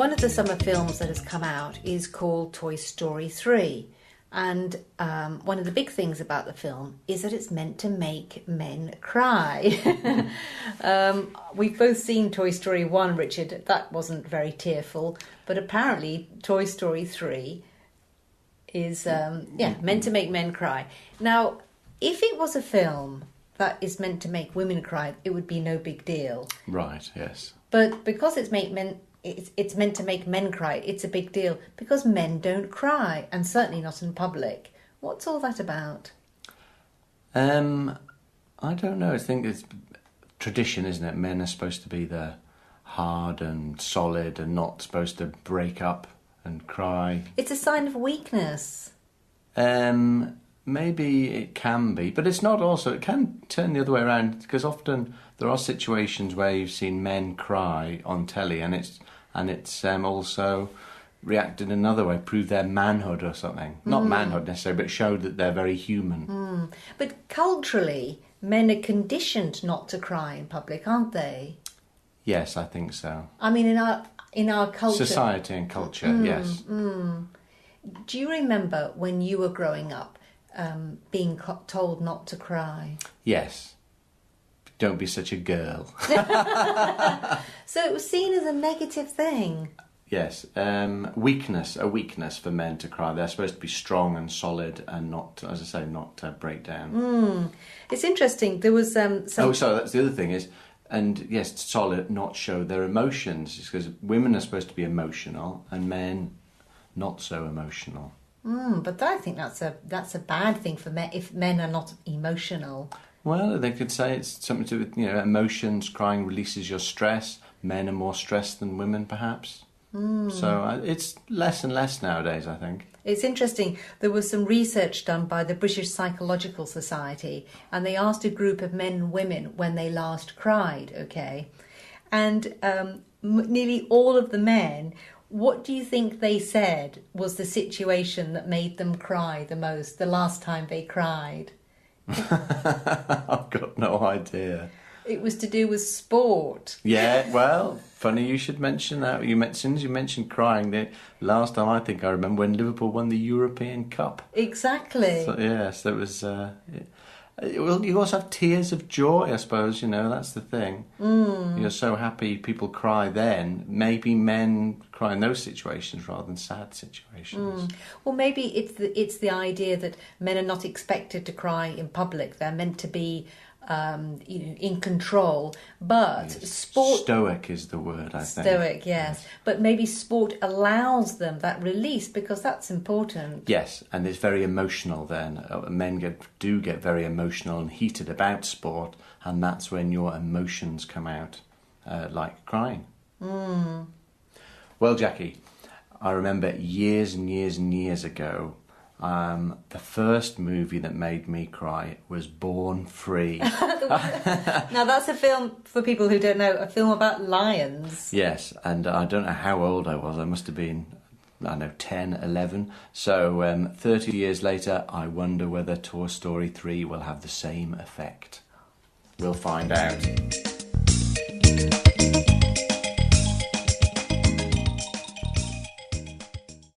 One of the summer films that has come out is called Toy Story 3. And one of the big things about the film is that it's meant to make men cry. We've both seen Toy Story 1, Richard. That wasn't very tearful. But apparently Toy Story 3 is meant to make men cry. Now, if it was a film that is meant to make women cry, it would be no big deal. Right, yes. But because it's meant to make men cry, it's a big deal because men don't cry, and certainly not in public. What's all that about? I don't know. I think it's tradition, isn't it? Men are supposed to be the hard and solid and not supposed to break up and cry. It's a sign of weakness. Maybe it can be, but it's not also. It can turn the other way around because often there are situations where you've seen men cry on telly and it's also reacted another way, proved their manhood or something. Not manhood necessarily, but showed that they're very human. But culturally, men are conditioned not to cry in public, aren't they? Yes, I think so. I mean, in our culture... Society and culture, yes. Do you remember when you were growing up being told not to cry? Yes. Don't be such a girl. So it was seen as a negative thing. Yes. A weakness for men to cry. They're supposed to be strong and solid and not, as I say, not break down. It's interesting. There was some... Oh, sorry, that's the other thing is... And yes, solid, not show their emotions. It's because women are supposed to be emotional and men not so emotional. But I think that's a bad thing for men if men are not emotional. Well, they could say it's something to do with, emotions. Crying releases your stress. Men are more stressed than women, perhaps. So it's less and less nowadays, I think. It's interesting. There was some research done by the British Psychological Society, and they asked a group of men and women when they last cried, okay? And nearly all of the men, what do you think they said was the situation that made them cry the most, the last time they cried? I've got no idea. It was to do with sport. Yeah, well, funny you should mention that. As soon as you mentioned crying, the last time I think I remember when Liverpool won the European Cup. Exactly. So, yes, that was... you also have tears of joy, I suppose, that's the thing. You're so happy people cry then. Maybe men cry in those situations rather than sad situations. Well, maybe it's the idea that men are not expected to cry in public. They're meant to be... in control, but yes. Sport... Stoic is the word, I think. Stoic, yes. But maybe sport allows them that release because that's important. Yes, and it's very emotional then. Men do get very emotional and heated about sport, and that's when your emotions come out, like crying. Well, Jackie, I remember years and years and years ago, the first movie that made me cry was Born Free. Now that's a film, for people who don't know, a film about lions. Yes, and I don't know how old I was. I must have been, 10, 11. So 30 years later, I wonder whether Toy Story 3 will have the same effect. We'll find out.